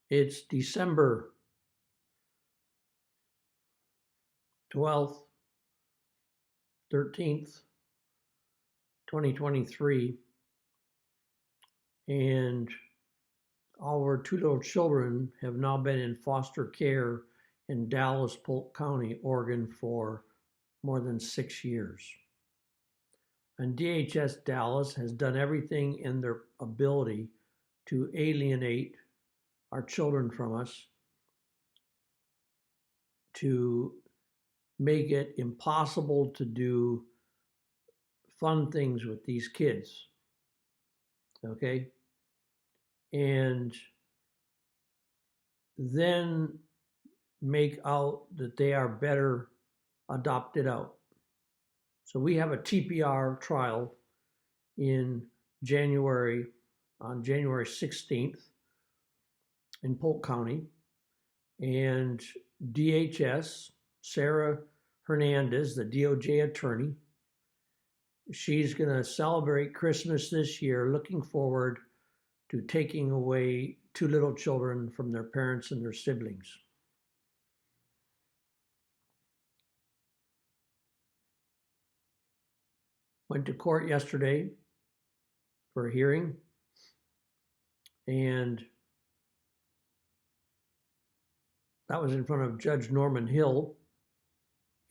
It's December 12th, 13th, 2023, and our two little children have now been in foster care in Dallas, Polk County, Oregon for more than 6 years. And DHS Dallas has done everything in their ability to alienate our children from us, to make it impossible to do fun things with these kids. Okay? And then make out that they are better adopted out. So we have a TPR trial on January 16th in Polk County, and DHS, Sara Hernandez, the DOJ attorney, she's going to celebrate Christmas this year, looking forward to taking away two little children from their parents and their siblings. Went to court yesterday for a hearing, and that was in front of Judge Norman Hill,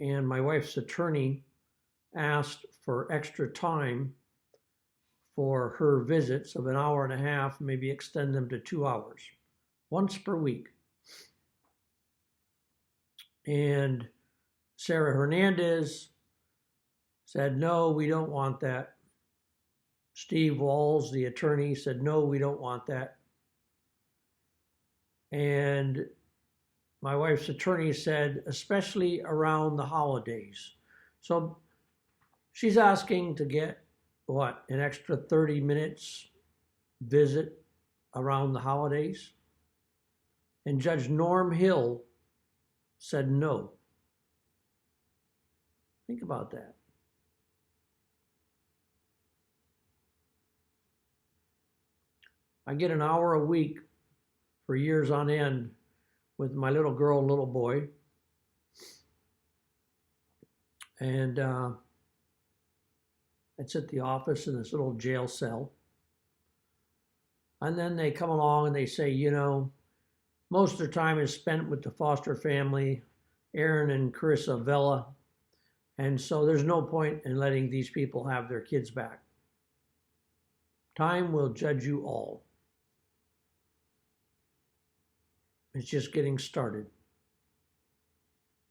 and my wife's attorney asked for extra time for her visits of an hour and a half, maybe extend them to 2 hours, once per week. And Sara Hernandez said, no, we don't want that. Steve Walls, the attorney, said, no, we don't want that. And my wife's attorney said, especially around the holidays. So she's asking to get, an extra 30 minutes visit around the holidays? And Judge Norm Hill said no. Think about that. I get an hour a week for years on end with my little girl and little boy. And it's at the office in this little jail cell. And then they come along and they say, most of their time is spent with the foster family, Aaron and Carissa Vela. And so there's no point in letting these people have their kids back. Time will judge you all. It's just getting started.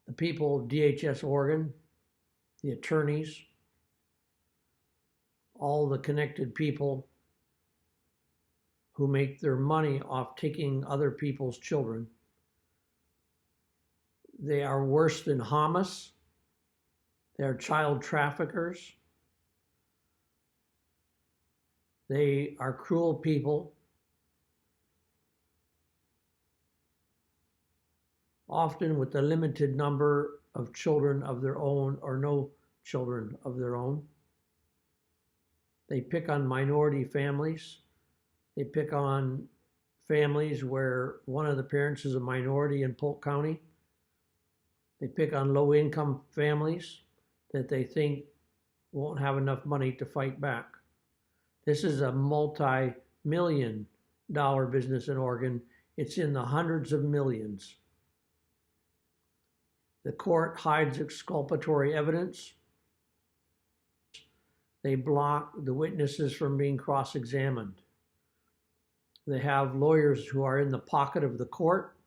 The people of DHS Oregon, the attorneys, all the connected people who make their money off taking other people's children, they are worse than Hamas. They are child traffickers. They are cruel people. Often with a limited number of children of their own or no children of their own. They pick on minority families. They pick on families where one of the parents is a minority in Polk County. They pick on low-income families that they think won't have enough money to fight back. This is a multi-million-dollar business in Oregon. It's in the hundreds of millions. The court hides exculpatory evidence. They block the witnesses from being cross-examined. They have lawyers who are in the pocket of the court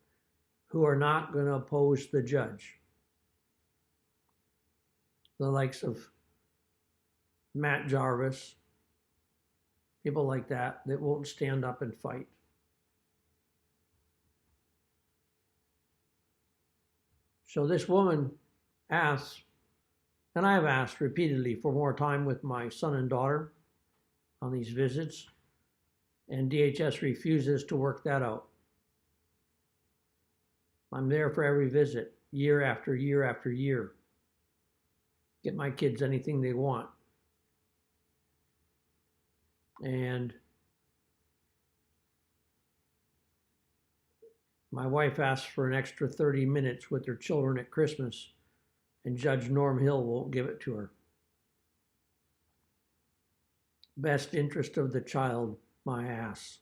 who are not going to oppose the judge. The likes of Matt Jarvis, people like that won't stand up and fight. So this woman asks, and I have asked repeatedly for more time with my son and daughter on these visits, and DHS refuses to work that out. I'm there for every visit, year after year after year. Get my kids anything they want. And My wife asked for an extra 30 minutes with her children at Christmas, and Judge Norm Hill won't give it to her. Best interest of the child, my ass.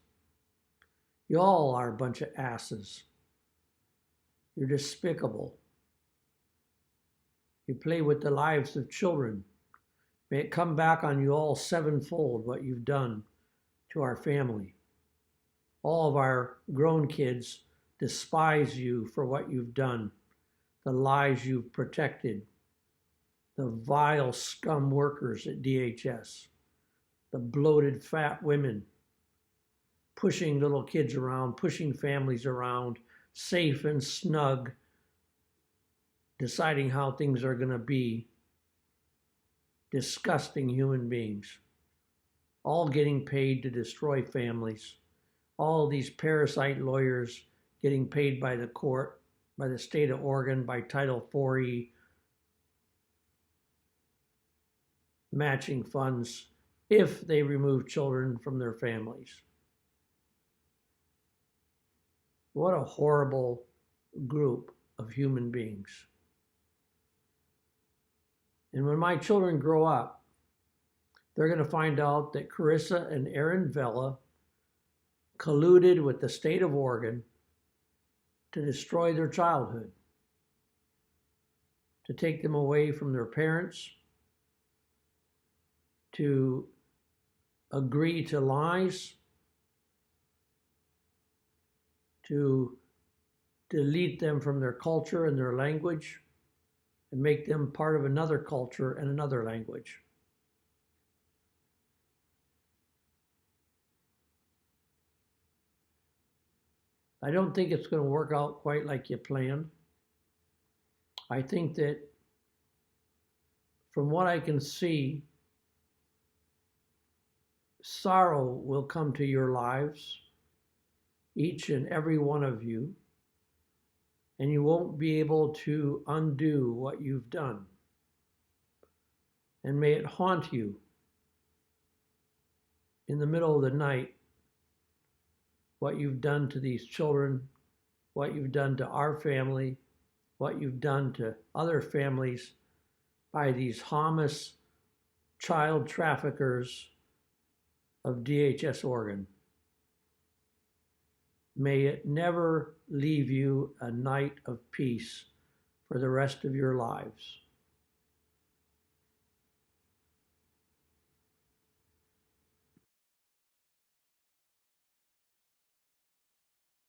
You all are a bunch of asses. You're despicable. You play with the lives of children. May it come back on you all sevenfold what you've done to our family. All of our grown kids despise you for what you've done, the lies you've protected, the vile scum workers at DHS, the bloated fat women pushing little kids around, pushing families around, safe and snug, deciding how things are going to be. Disgusting human beings, all getting paid to destroy families. All these parasite lawyers getting paid by the court, by the state of Oregon, by Title 4E, matching funds if they remove children from their families. What a horrible group of human beings. And when my children grow up, they're going to find out that Carissa and Aaron Vella colluded with the state of Oregon to destroy their childhood, to take them away from their parents, to agree to lies, to delete them from their culture and their language, and make them part of another culture and another language. I don't think it's going to work out quite like you planned. I think that from what I can see, sorrow will come to your lives, each and every one of you, and you won't be able to undo what you've done. And may it haunt you in the middle of the night, what you've done to these children, what you've done to our family, what you've done to other families by these Hamas child traffickers of DHS Oregon. May it never leave you a night of peace for the rest of your lives.